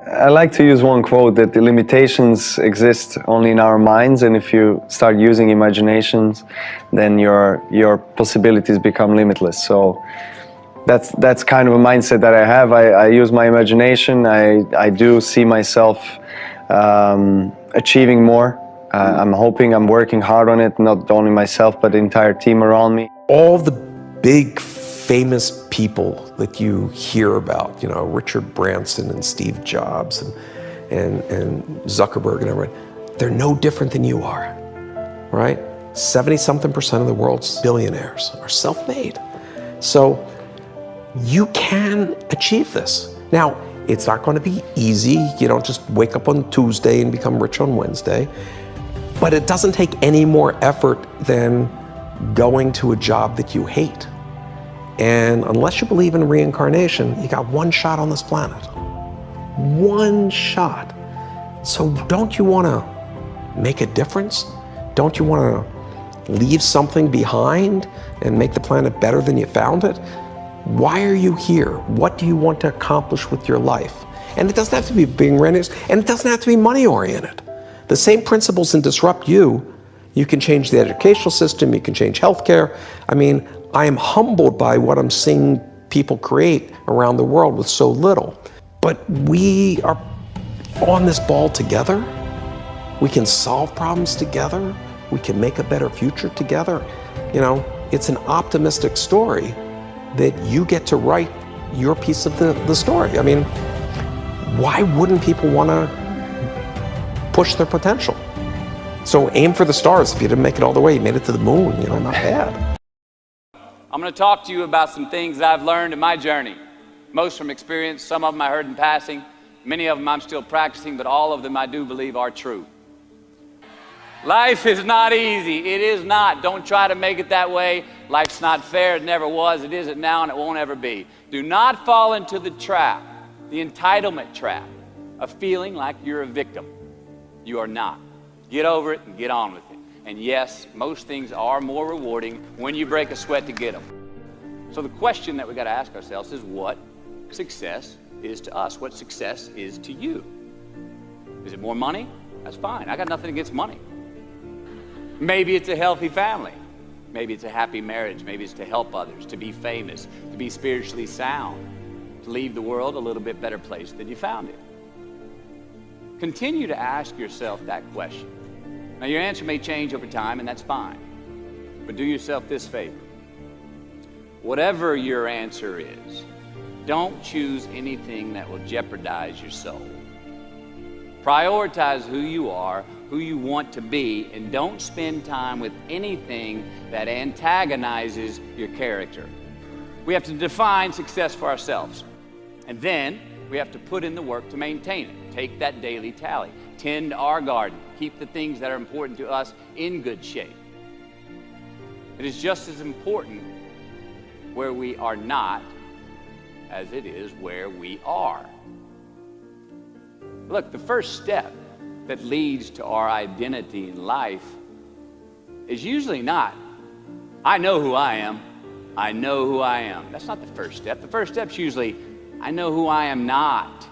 I like to use one quote that the limitations exist only in our minds, and if you start using imaginations, then your possibilities become limitless. So that's kind of a mindset that I have. I use my imagination. I do see myself achieving more. I'm hoping, I'm working hard on it, not only myself, but the entire team around me. All the big famous people that you hear about, you know, Richard Branson and Steve Jobs and Zuckerberg and everyone, they're no different than you are, right? 70-something% of the world's billionaires are self-made. So you can achieve this. Now, it's not going to be easy. You don't just wake up on Tuesday and become rich on Wednesday, but it doesn't take any more effort than going to a job that you hate. And unless you believe in reincarnation, you got one shot on this planet. One shot. So don't you want to make a difference? Don't you want to leave something behind and make the planet better than you found it? Why are you here? What do you want to accomplish with your life? And it doesn't have to be being rented, and it doesn't have to be money oriented. The same principles that disrupt you, you can change the educational system, you can change healthcare. I mean, I am humbled by what I'm seeing people create around the world with so little. But we are on this ball together. We can solve problems together. We can make a better future together. You know, it's an optimistic story that you get to write your piece of the story. I mean, why wouldn't people want to push their potential? So aim for the stars. If you didn't make it all the way, you made it to the moon, you know, not bad. I'm going to talk to you about some things I've learned in my journey. Most from experience, some of them I heard in passing, many of them I'm still practicing, but all of them I do believe are true. Life is not easy. It is not. Don't try to make it that way. Life's not fair. It never was. It isn't now, and it won't ever be. Do not fall into the trap, the entitlement trap, of feeling like you're a victim. You are not. Get over it and get on with it. And yes, most things are more rewarding when you break a sweat to get them. So the question that we got to ask ourselves is what success is to us, what success is to you. Is it more money? That's fine. I got nothing against money. Maybe it's a healthy family. Maybe it's a happy marriage. Maybe it's to help others, to be famous, to be spiritually sound, to leave the world a little bit better place than you found it. Continue to ask yourself that question. Now, your answer may change over time, and that's fine. But do yourself this favor. Whatever your answer is, don't choose anything that will jeopardize your soul. Prioritize who you are, who you want to be, and don't spend time with anything that antagonizes your character. We have to define success for ourselves, and then we have to put in the work to maintain it. Take that daily tally. Tend our garden. Keep the things that are important to us in good shape. It is just as important where we are not as it is where we are. Look, the first step that leads to our identity in life is usually not, I know who I am. I know who I am. That's not the first step. The first step's usually, I know who I am not.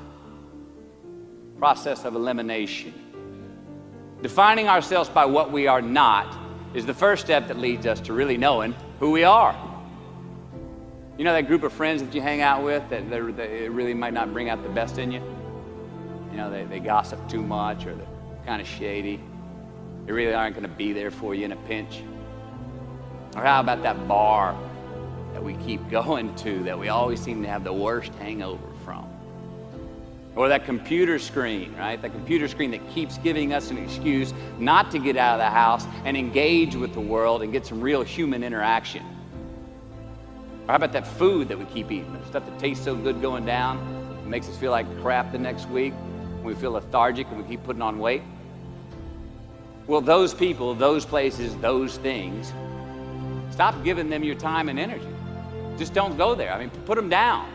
Process of elimination. Defining ourselves by what we are not is the first step that leads us to really knowing who we are. You know that group of friends that you hang out with that they really might not bring out the best in you? You know, they gossip too much, or they're kind of shady. They really aren't going to be there for you in a pinch. Or how about that bar that we keep going to that we always seem to have the worst hangover from? Or that computer screen, right? That computer screen that keeps giving us an excuse not to get out of the house and engage with the world and get some real human interaction. Or how about that food that we keep eating? The stuff that tastes so good going down, it makes us feel like crap the next week. We feel lethargic and we keep putting on weight. Well, those people, those places, those things, stop giving them your time and energy. Just don't go there. I mean, put them down.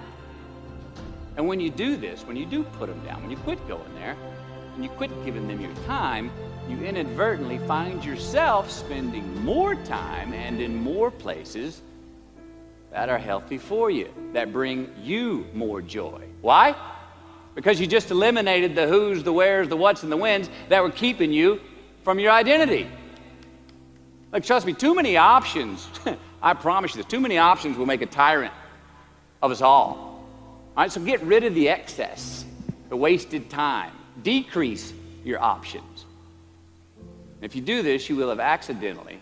And when you do this, when you do put them down, when you quit going there, and you quit giving them your time, you inadvertently find yourself spending more time and in more places that are healthy for you, that bring you more joy. Why? because you just eliminated the who's, the where's, the what's, and the when's that were keeping you from your identity. Like, trust me, too many options, I promise you this, too many options will make a tyrant of us all. All right, so get rid of the excess, the wasted time. Decrease your options. And if you do this, you will have accidentally,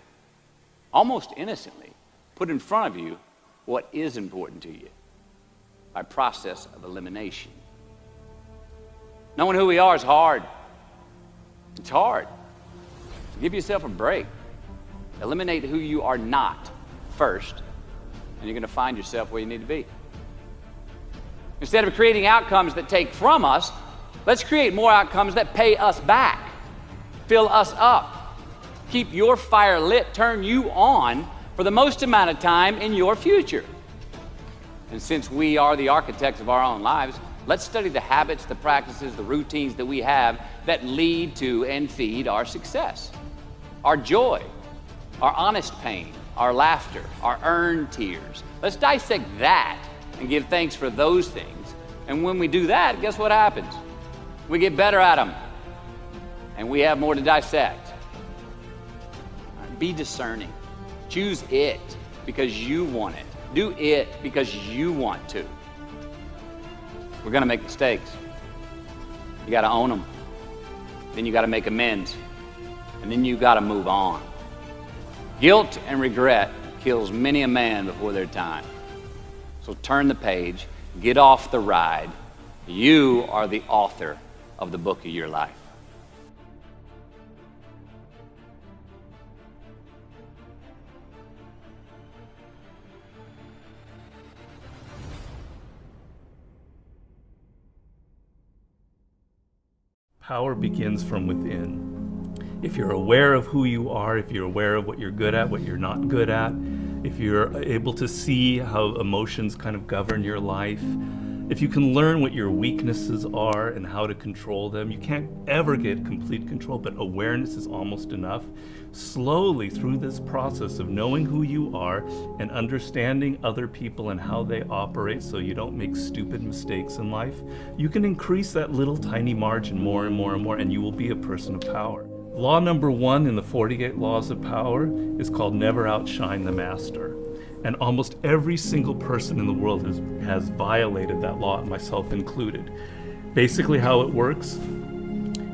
almost innocently, put in front of you what is important to you by process of elimination. Knowing who we are is hard. It's hard. So give yourself a break. Eliminate who you are not first, and you're going to find yourself where you need to be. Instead of creating outcomes that take from us, let's create more outcomes that pay us back, fill us up, keep your fire lit, turn you on for the most amount of time in your future. And since we are the architects of our own lives, let's study the habits, the practices, the routines that we have that lead to and feed our success, our joy, our honest pain, our laughter, our earned tears. Let's dissect that and give thanks for those things. And when we do that, guess what happens? We get better at them, and we have more to dissect. Be discerning. Choose it because you want it. Do it because you want to. We're gonna make mistakes. You gotta own them. Then you gotta make amends. And then you gotta move on. Guilt and regret kills many a man before their time. So turn the page, get off the ride. You are the author of the book of your life. Power begins from within. If you're aware of who you are, if you're aware of what you're good at, what you're not good at, if you're able to see how emotions kind of govern your life, if you can learn what your weaknesses are and how to control them, you can't ever get complete control, but awareness is almost enough. Slowly through this process of knowing who you are and understanding other people and how they operate so you don't make stupid mistakes in life, you can increase that little tiny margin more and more and more, and you will be a person of power. Law number 1 in the 48 Laws of Power is called never outshine the master. And almost every single person in the world has violated that law, myself included. Basically how it works,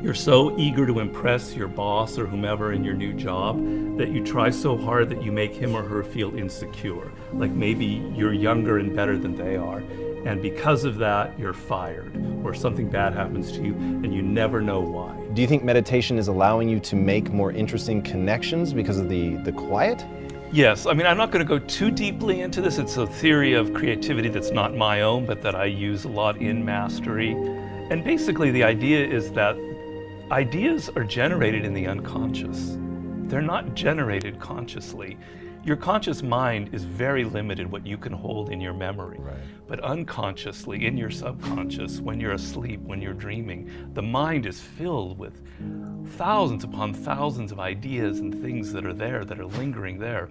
you're so eager to impress your boss or whomever in your new job that you try so hard that you make him or her feel insecure, like maybe you're younger and better than they are. And because of that, you're fired, or something bad happens to you and you never know why. Do you think meditation is allowing you to make more interesting connections because of the quiet? Yes, I mean, I'm not going to go too deeply into this. It's a theory of creativity that's not my own, but that I use a lot in mastery. And basically the idea is that ideas are generated in the unconscious. They're not generated consciously. Your conscious mind is very limited what you can hold in your memory. Right. But unconsciously, in your subconscious, when you're asleep, when you're dreaming, the mind is filled with thousands upon thousands of ideas and things that are there, that are lingering there.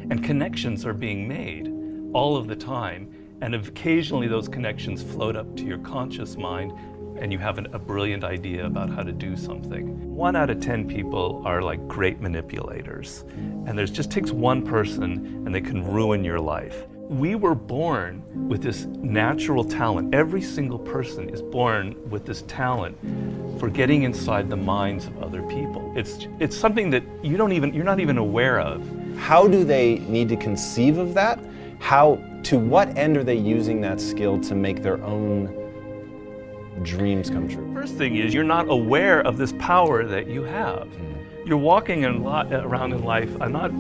And connections are being made all of the time. And occasionally those connections float up to your conscious mind and you have a brilliant idea about how to do something. 1 out of 10 people are like great manipulators. And there just takes one person and they can ruin your life. We were born with this natural talent. Every single person is born with this talent for getting inside the minds of other people. It's something that you're not even aware of. How do they need to conceive of that? To what end are they using that skill to make their own dreams come true? First thing is, you're not aware of this power that you have. You're walking around in life, I'm not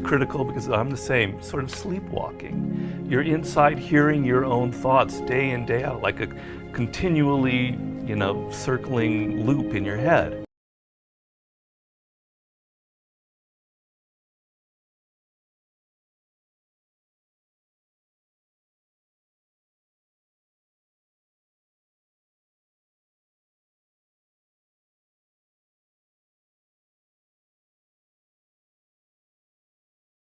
critical because I'm the same, sort of sleepwalking. You're inside hearing your own thoughts day in, day out, like a continually, circling loop in your head.